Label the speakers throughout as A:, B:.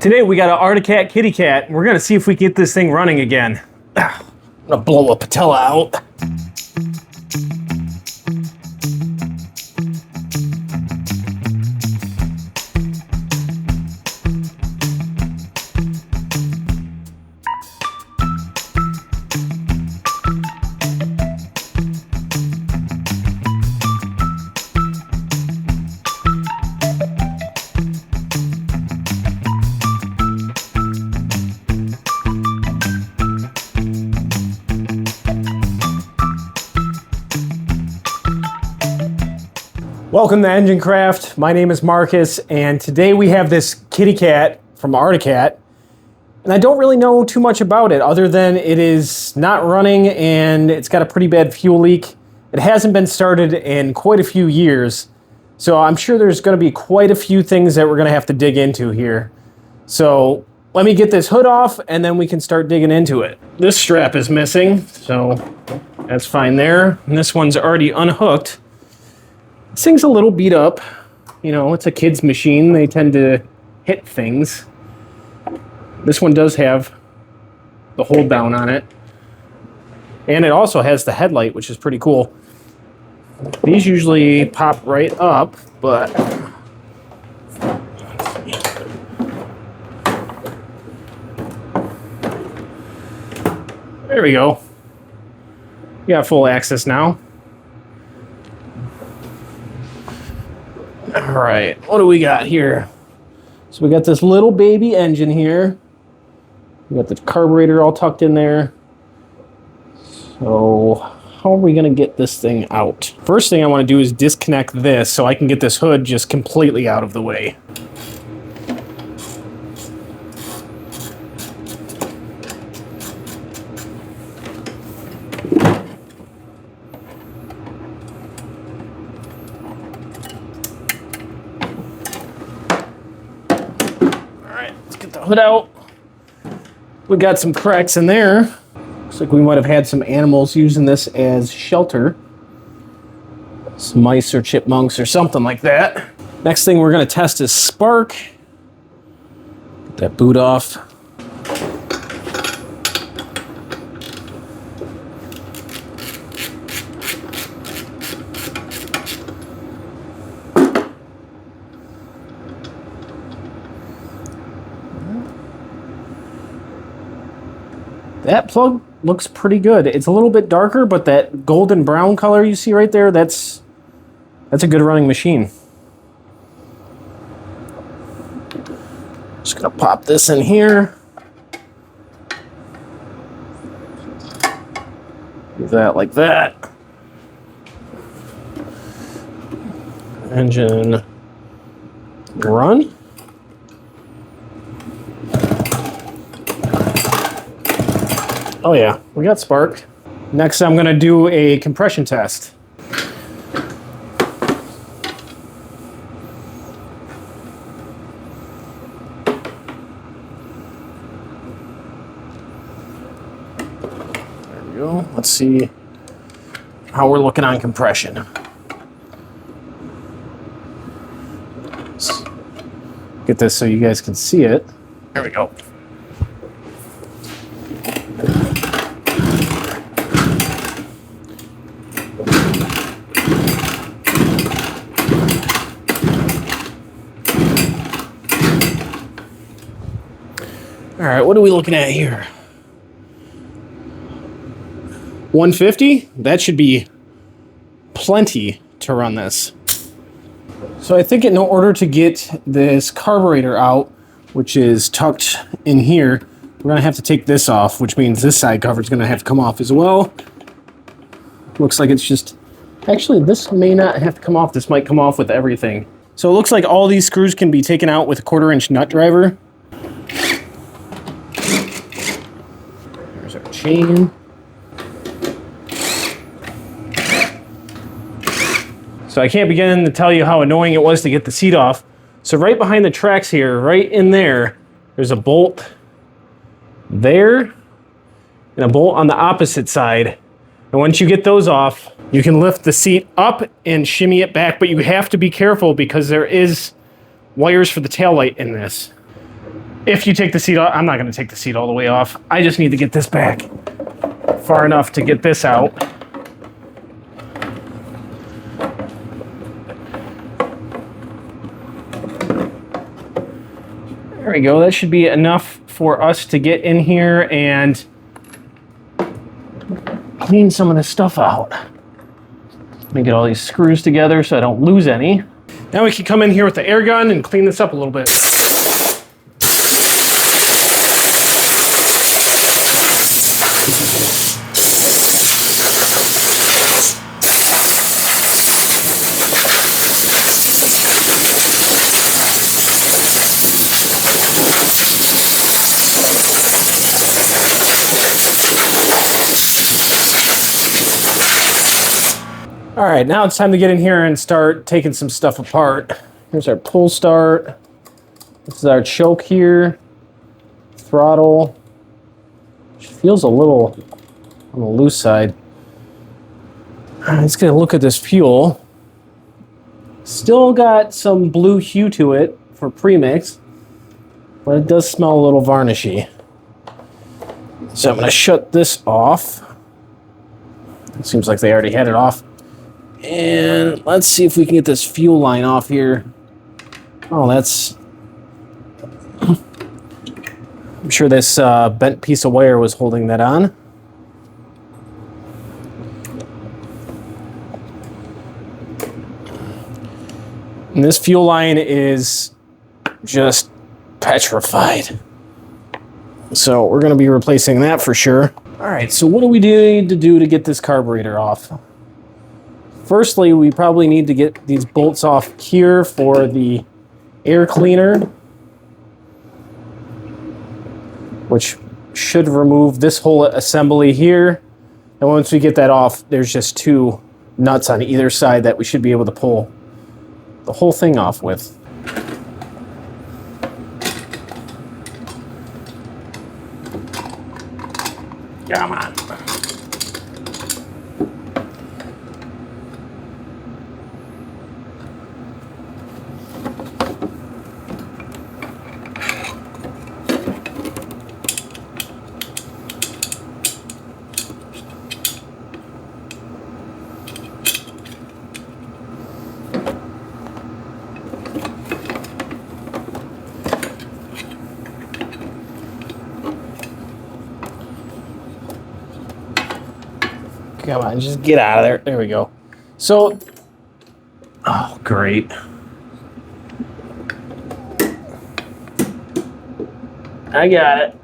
A: Today we got an Arctic Cat kitty cat. We're gonna see if we can get this thing running again. I'm gonna blow a patella out. Welcome to EngineCraft. My name is Marcus, and today we have this kitty cat from Arctic Cat. And I don't really know too much about it other than it is not running and it's got a pretty bad fuel leak. It hasn't been started in quite a few years, so I'm sure there's going to be quite a few things that we're going to have to dig into here. So let me get this hood off and then we can start digging into it. This strap is missing, so that's fine there. And this one's already unhooked. This thing's a little beat up. You know, it's a kid's machine. They tend to hit things. This one does have the hold down on it. And it also has the headlight, which is pretty cool. These usually pop right up, but there we go. You got full access now. All right, what do we got here? So we got this little baby engine here. We got the carburetor all tucked in there. So how are we gonna get this thing out? First thing I wanna do is disconnect this so I can get this hood just completely out of the way. Hood out. We got some cracks in there. Looks like we might have had some animals using this as shelter. Some mice or chipmunks or something like that. Next thing we're going to test is spark. Get that boot off. That plug looks pretty good. It's a little bit darker, but that golden brown color you see right there, that's a good running machine. Just gonna pop this in here. Do that like that. Engine run. Oh yeah, we got spark. Next I'm gonna do a compression test. There we go. Let's see how we're looking on compression. Let's get this so you guys can see it. There we go. All right, what are we looking at here? 150? That should be plenty to run this. So I think in order to get this carburetor out, which is tucked in here, we're gonna have to take this off, which means this side cover is gonna have to come off as well. Looks like it's just, actually this may not have to come off. This might come off with everything. So it looks like all these screws can be taken out with a 1/4-inch nut driver. There's our chain. So I can't begin to tell you how annoying it was to get the seat off. So right behind the tracks here, right in there, there's a bolt there and a bolt on the opposite side. And once you get those off, you can lift the seat up and shimmy it back, but you have to be careful because there is wires for the taillight in this. If you take the seat off, I'm not going to take the seat all the way off. I just need to get this back far enough to get this out. There we go. That should be enough for us to get in here and clean some of this stuff out. Let me get all these screws together so I don't lose any. Now we can come in here with the air gun and clean this up a little bit. All right, now it's time to get in here and start taking some stuff apart. Here's our pull start. This is our choke here. Throttle. Which feels a little on the loose side. Let's get a look at this fuel. Still got some blue hue to it for premix, but it does smell a little varnishy. So I'm going to shut this off. It seems like they already had it off. And let's see if we can get this fuel line off here. Oh, that's... I'm sure this bent piece of wire was holding that on. And this fuel line is just petrified. So we're going to be replacing that for sure. All right, so what do we need to do to get this carburetor off? Firstly, we probably need to get these bolts off here for the air cleaner, which should remove this whole assembly here. And once we get that off, there's just two nuts on either side that we should be able to pull the whole thing off with. Come on. Come on, just get out of there. There we go. So, oh, great. I got it.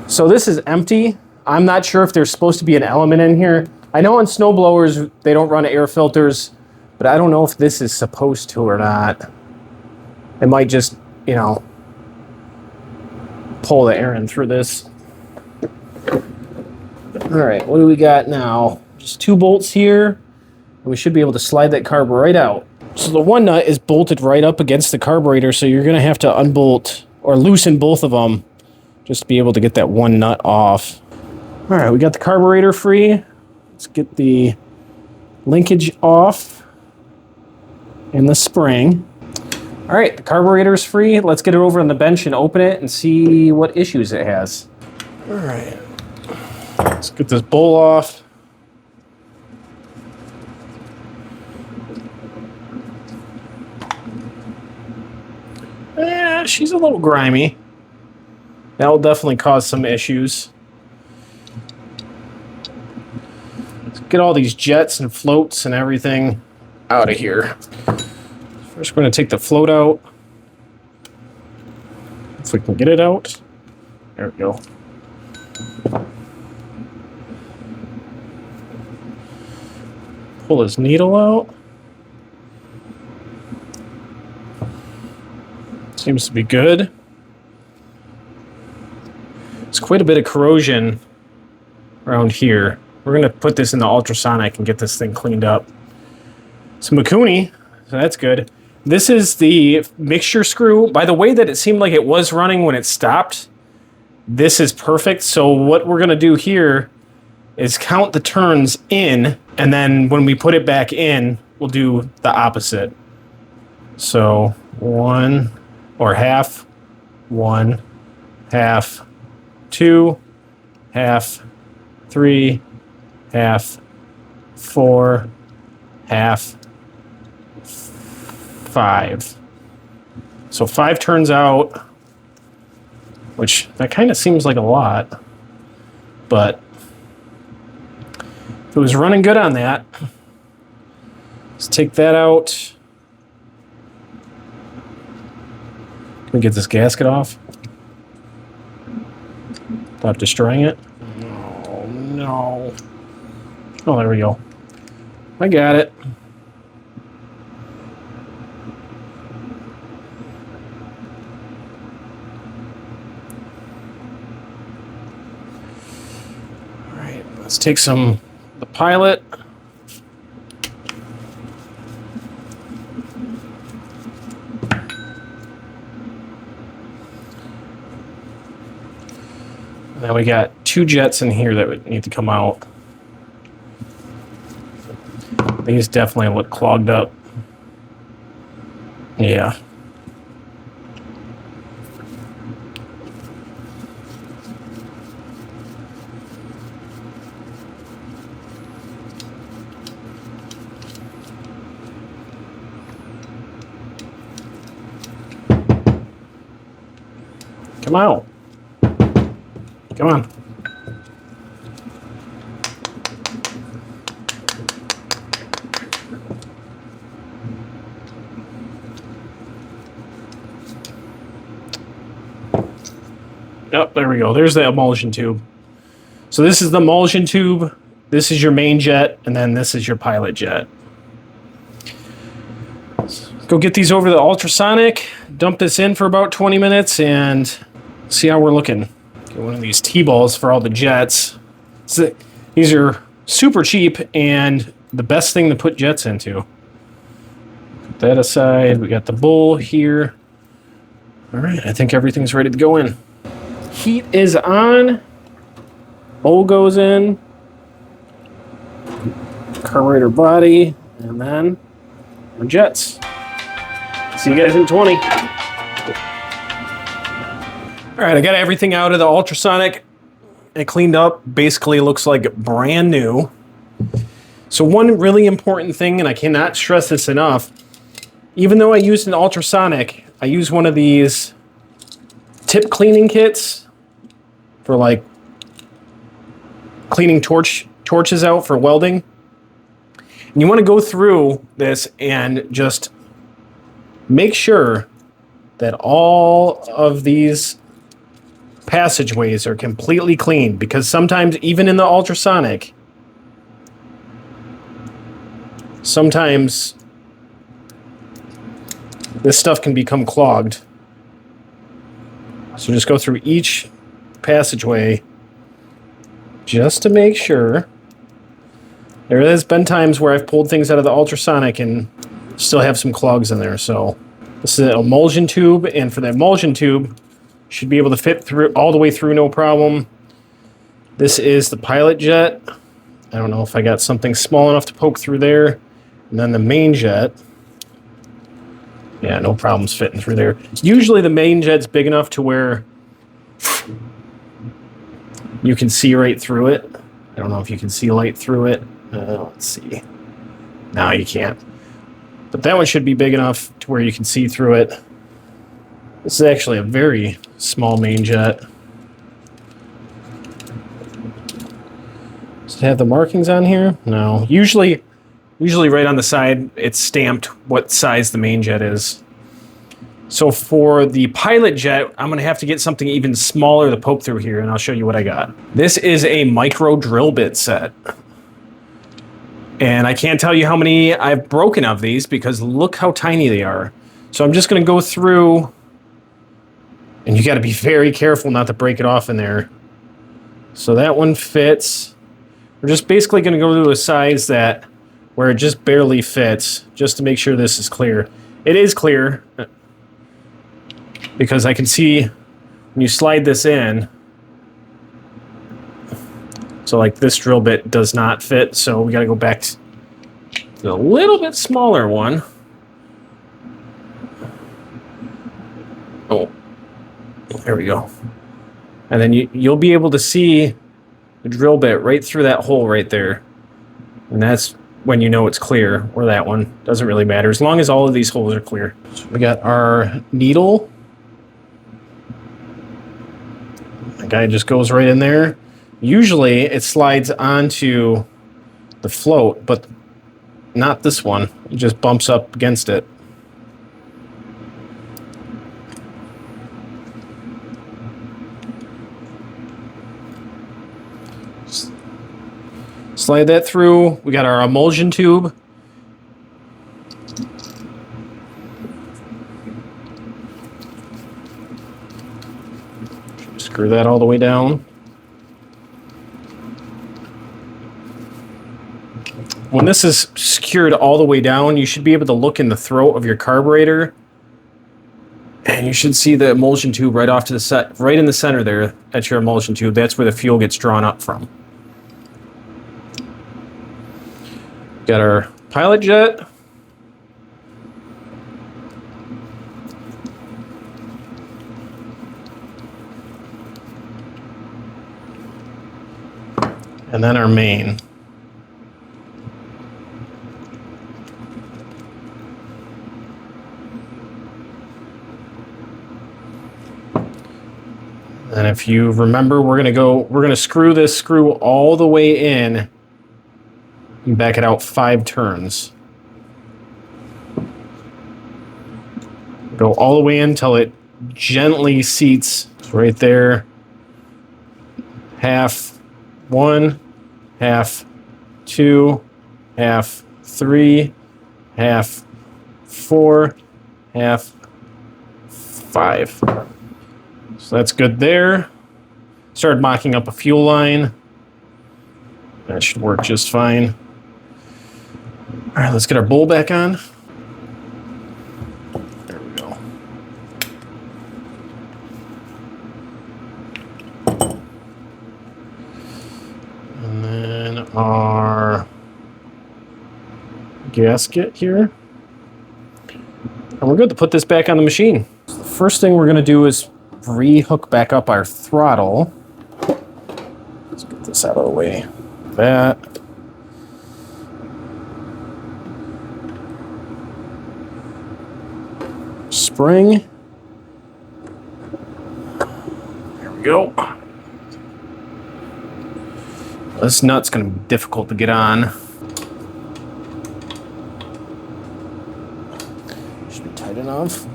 A: So this is empty. I'm not sure if there's supposed to be an element in here. I know on snowblowers, they don't run air filters, but I don't know if this is supposed to or not. It might just, you know, pull the air in through this. All right, what do we got now? Just two bolts here, and we should be able to slide that carb right out. So the one nut is bolted right up against the carburetor, so you're gonna have to unbolt or loosen both of them just to be able to get that one nut off. All right, we got the carburetor free. Let's get the linkage off and the spring. All right, the carburetor is free. Let's get it over on the bench and open it and see what issues it has. All right. Let's get this bowl off. Yeah, she's a little grimy. That will definitely cause some issues. Let's get all these jets and floats and everything out of here. First, we're going to take the float out. If we can get it out. There we go. Pull his needle out. Seems to be good. There's quite a bit of corrosion around here. We're going to put this in the ultrasonic and get this thing cleaned up. Some Mikuni, so that's good. This is the mixture screw. By the way that it seemed like it was running when it stopped, this is perfect. So what we're going to do here is count the turns in, and then when we put it back in, we'll do the opposite. So 1 or half 1, half, 2, half, 3, half, 4, half, 5. So 5 turns out, which that kind of seems like a lot, but if it was running good on that, let's take that out. Can we get this gasket off without destroying it? Oh, no. Oh, there we go. I got it. All right, let's take the pilot. Now we got 2 jets in here that would need to come out. These definitely look clogged up. Yeah. Come out. Come on. Oh, there we go. There's the emulsion tube. So this is the emulsion tube. This is your main jet, and then this is your pilot jet. Go get these over the ultrasonic, dump this in for about 20 minutes, and see how we're looking. Get one of these T-balls for all the jets. So these are super cheap and the best thing to put jets into. Put that aside. We got the bowl here. All right, I think everything's ready to go in. Heat is on. Bowl goes in. Carburetor body, and then our jets. See you guys in 20. All right, I got everything out of the ultrasonic and cleaned up. Basically looks like brand new. So one really important thing, and I cannot stress this enough, even though I used an ultrasonic, I use one of these tip cleaning kits for like cleaning torches out for welding. And you want to go through this and just make sure that all of these passageways are completely clean, because sometimes even in the ultrasonic, sometimes this stuff can become clogged. So just go through each passageway just to make sure. There has been times where I've pulled things out of the ultrasonic and still have some clogs in there. So this is an emulsion tube, and for the emulsion tube, should be able to fit through all the way through, no problem. This is the pilot jet. I don't know if I got something small enough to poke through there. And then the main jet. Yeah, no problems fitting through there. Usually the main jet's big enough to where you can see right through it. I don't know if you can see light through it. Let's see. No, you can't. But that one should be big enough to where you can see through it. This is actually a very small main jet. Does it have the markings on here? No. Usually right on the side, it's stamped what size the main jet is. So for the pilot jet, I'm going to have to get something even smaller to poke through here, and I'll show you what I got. This is a micro drill bit set. And I can't tell you how many I've broken of these, because look how tiny they are. So I'm just going to go through, and you got to be very careful not to break it off in there. So that one fits. We're just basically going to go to a size that where it just barely fits, just to make sure this is clear. It is clear, because I can see when you slide this in. So like this drill bit does not fit, so we got to go back to a little bit smaller one. Oh, There we go. And then you'll be able to see the drill bit right through that hole right there. And that's when you know it's clear, or that one. Doesn't really matter, as long as all of these holes are clear. So we got our needle. The guy just goes right in there. Usually it slides onto the float, but not this one. It just bumps up against it. Slide that through. We got our emulsion tube. Screw that all the way down. When this is secured all the way down, you should be able to look in the throat of your carburetor, and you should see the emulsion tube right off to the set, right in the center there. That's your emulsion tube. That's where the fuel gets drawn up from. Got our pilot jet. And then our main. And if you remember, we're gonna screw this screw all the way in and back it out 5 turns. Go all the way in until it gently seats right there. Half 1, half 2, half 3, half 4, half 5. So that's good there. Started mocking up a fuel line. That should work just fine. All right, let's get our bowl back on. There we go. And then our gasket here. And we're good to put this back on the machine. So the first thing we're going to do is re-hook back up our throttle. Let's get this out of the way. That. Spring. There we go. This nut's going to be difficult to get on. Should be tight enough.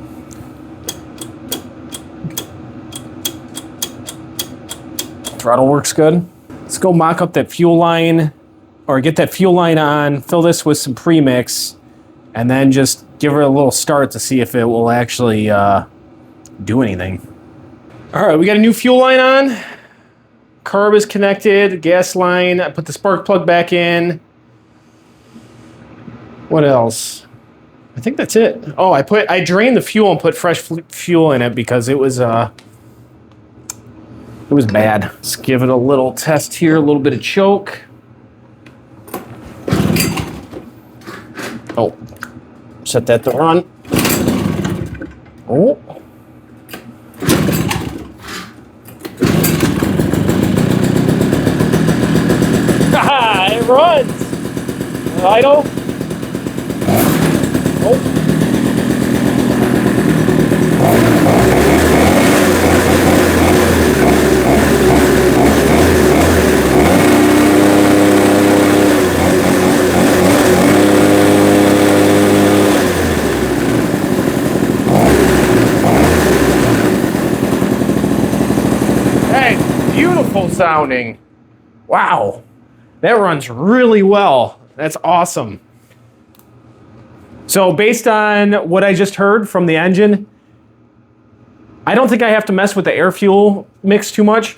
A: Throttle works good. Let's go mock up that fuel line, or get that fuel line on, fill this with some premix, and then just give her a little start to see if it will actually do anything. All right, we got a new fuel line on. Carb is connected, gas line. I put the spark plug back in. What else? I think that's it. Oh, I drained the fuel and put fresh fuel in it because it was bad. Let's give it a little test here, a little bit of choke. Oh, set that to run. Oh. Haha, it runs. Idle. Oh. Beautiful sounding. Wow, that runs really well. That's awesome. So based on what I just heard from the engine, I don't think I have to mess with the air fuel mix too much.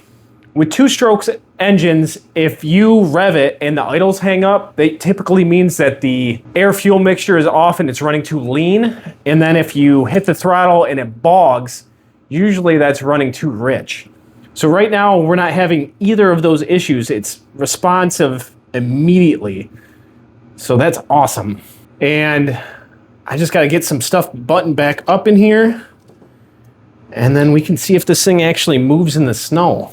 A: With 2-stroke engines, if you rev it and the idles hang up, that typically means that the air fuel mixture is off and it's running too lean. And then if you hit the throttle and it bogs, usually that's running too rich. So right now, we're not having either of those issues. It's responsive immediately. So that's awesome. And I just got to get some stuff buttoned back up in here. and then we can see if this thing actually moves in the snow.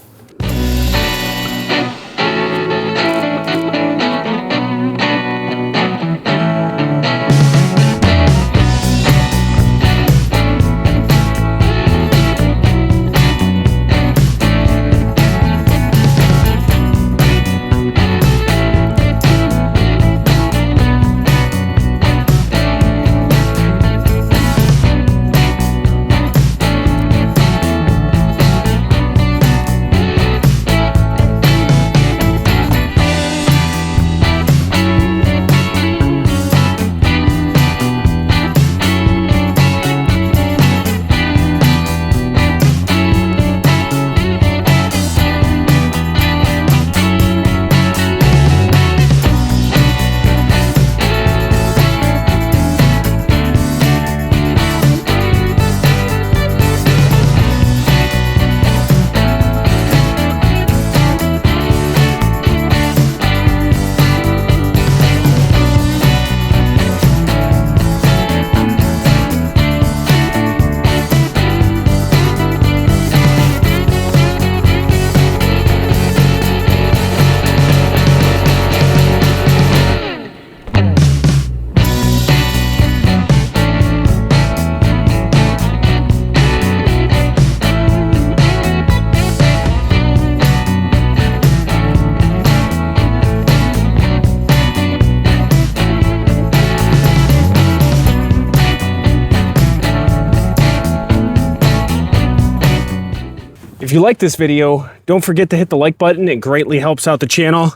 A: If you like this video, don't forget to hit the like button. It greatly helps out the channel.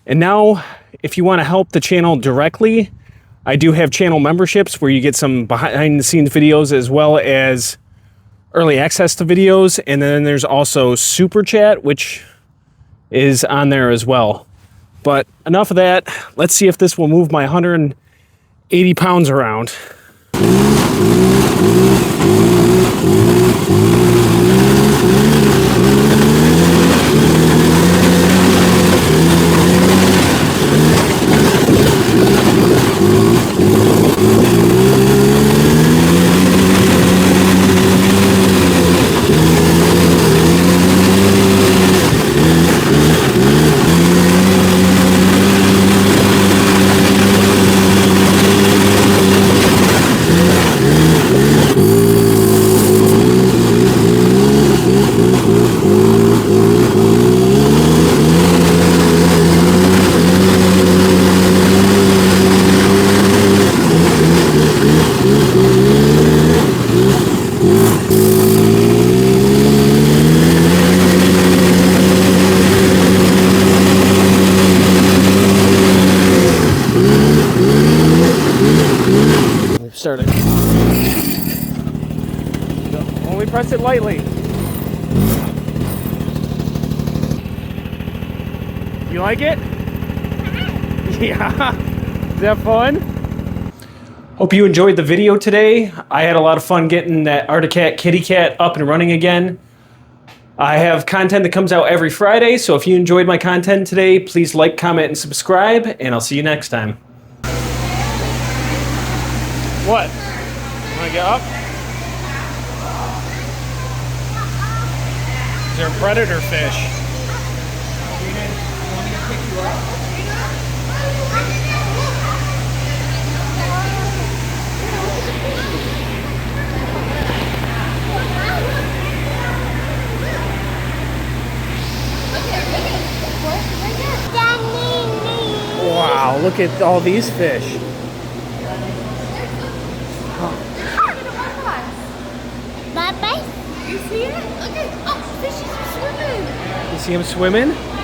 A: And now, if you want to help the channel directly, I do have channel memberships where you get some behind the scenes videos as well as early access to videos. And then there's also Super Chat, which is on there as well. But enough of that. Let's see if this will move my 180 pounds around. Started. Only press it lightly. You like it? Yeah. Is that fun? Hope you enjoyed the video today. I had a lot of fun getting that Arctic Kitty Cat up and running again. I have content that comes out every Friday, so if you enjoyed my content today, please like, comment, and subscribe, and I'll see you next time. What? Want to get up? Is there a predator fish? Wow, look at all these fish.
B: Bye-bye. You see it? Okay. Oh, fishes are swimming.
A: You see him swimming?